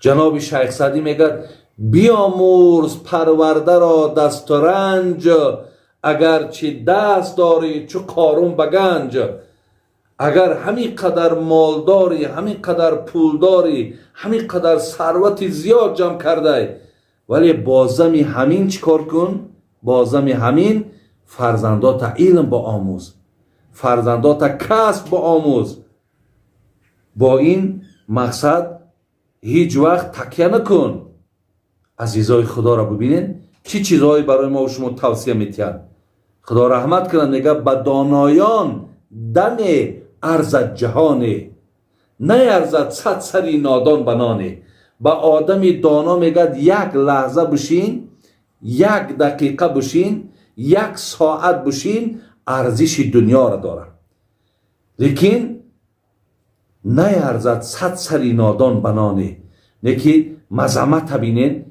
جناب شیخ سعدی میگه بیامرز پرورده را دست و رنج، اگر چی دست داری چو قارون بگنج. اگر همین قدر مال داری، همین قدر پول داری، همین قدر ثروت زیاد جمع کرده، ولی بازم همین چیکار کن؟ بازم همین فرزندات علم با آموز، فرزندات کسب با آموز. با این مقصد هیچ وقت تکیه نکن. عزیزای خدا را ببینین چی چیزهایی برای ما و شما توصیه میتین. خدا رحمت کنه، میگه به دانایان دم ارزد جهانه، نه ارزد صد سری نادان بنانه. به آدم دانا میگه یک لحظه بشین، یک دقیقه بشین، یک ساعت بشین، ارزش دنیا را داره. لیکن نه ارزد صد سری نادان بنانه. لیکن مزمت بینین،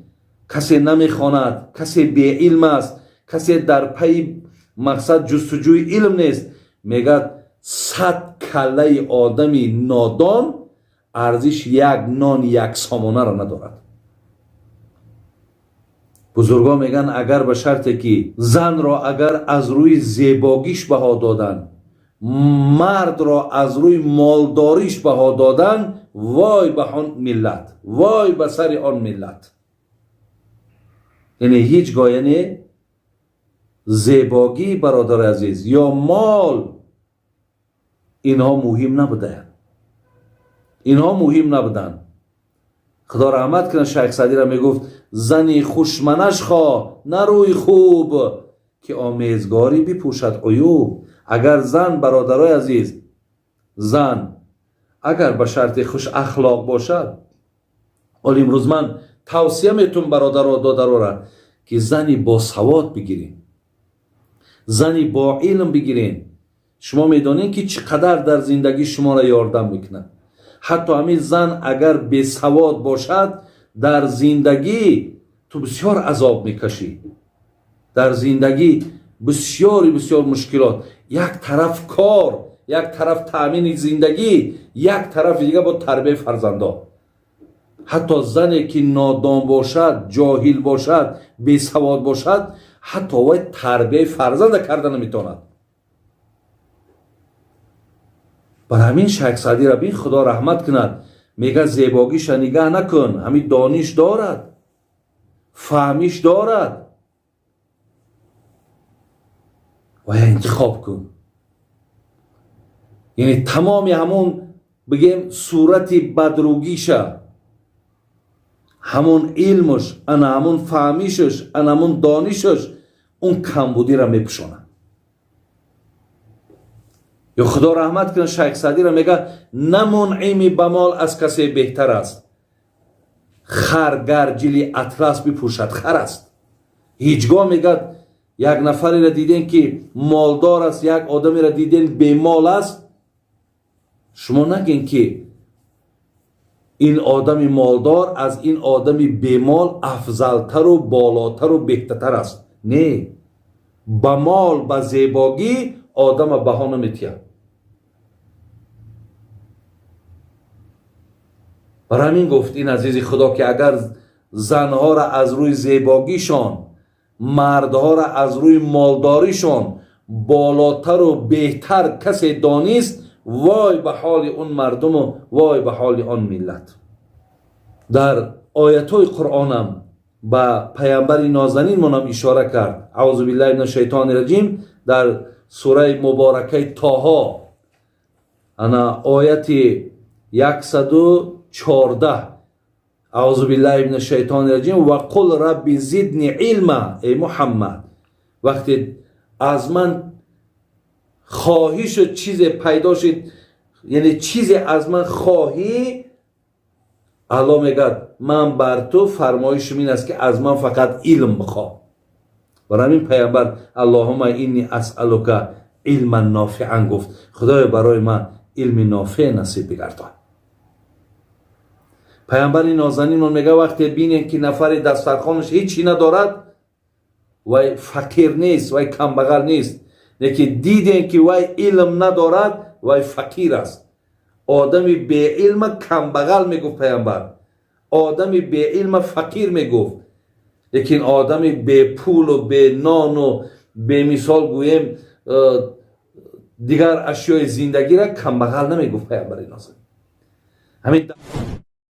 کسی نمیخواند، کسی بی علم است، کسی در پی مقصد جستجوی علم نیست، میگه 100 کله آدمی نادان ارزش یک نان یک سامانه را ندارد. بزرگان میگن اگر به شرطی که زن را اگر از روی زیباگیش بها دادن، مرد را از روی مالداریش بها دادن، وای به آن ملت، وای به سر آن ملت. یعنی هیچگاه یعنی زیباگی برادر عزیز یا مال اینها مهم نبودن، اینها مهم نبودن. خدا رحمت کنه شیخ سعدی را میگفت زنی خوشمنش خواه نه روی خوب، که آمیزگاری بپوشد عیوب. اگر زن برادرای عزیز، زن اگر به شرط خوش اخلاق باشد، ولی امروز من توصیه میتونم برادرها دادرها را که زنی با سواد بگیرین، زنی با علم بگیرین. شما میدونین که چقدر در زندگی شما را یاردم میکنه. حتی همین زن اگر بی سواد باشد، در زندگی تو بسیار عذاب میکشی، در زندگی بسیار مشکلات. یک طرف کار، یک طرف تامین زندگی، یک طرف دیگه با تربیت فرزندا. حتی زنی که نادان باشد، جاهل باشد، بی سواد باشد، حتی وای تربیت فرزند کردن نمیتواند. بر همین شیخ سعدی را بین خدا رحمت کند، میگه زیباگیش نگاه نکن، همین دانش دارد، فهمیش دارد، و انتخاب کن. یعنی تمامی همون بگیم صورت بدروگیشه، همون علمش، انا همون فهمیشش، انا همون دانشش، اون کمبودی را میپشونه. یا خدا رحمت کنه شیخ سعدی را میگه نه منعم به مال از کسی بهتر است، خر گرجلی اطلس بپوشد خر است. هیچگاه میگه یک نفری را دیدین که مالدار است، یک آدمی را دیدین بی مال است، شما نگین که این آدم مالدار از این آدم بی مال افضلتر و بالاتر و بهتر است. نه، با مال با زیباگی آدم بها نمیتید. برای همین گفت این عزیز خدا که اگر زنها را از روی زیباگیشان، مردها را از روی مالداریشان بالاتر و بهتر کسی دانست، وای به حال اون مردم و وای به حال آن ملت. در آیت‌های قرآنم با پیامبر نازنین منم اشاره کرد. اعوذ بالله من الشیطان الرجیم در سوره مبارکه طه، انا آیت 114، اعوذ بالله من الشیطان الرجیم و قل رب زدنی علما. ای محمد، وقتی از من خواهی شد، چیز پیدا شد، یعنی چیزی از من خواهی، الله میگه من بر تو فرمایشم این است که از من فقط علم بخواه. برای همین پیامبر اللهم اینی اسألک علما نافعا گفت، خدای برای من علم نافع نصیب بگردان. پیامبر نازنین میگه وقتی بینید که نفر دسترخوانش هیچی ندارد، وای فقیر نیست، وای کمبغل نیست، لیکن دیدین که وای علم ندارد، وای فقیر است. آدمی بی علم کمبغل میگفت پیامبر، آدم به علم فقیر میگفت، لیکن آدم به پول و به نان و به مثال گویم دیگر اشیای زندگی را کم بغل نمیگفت پیامبر نازنین. همین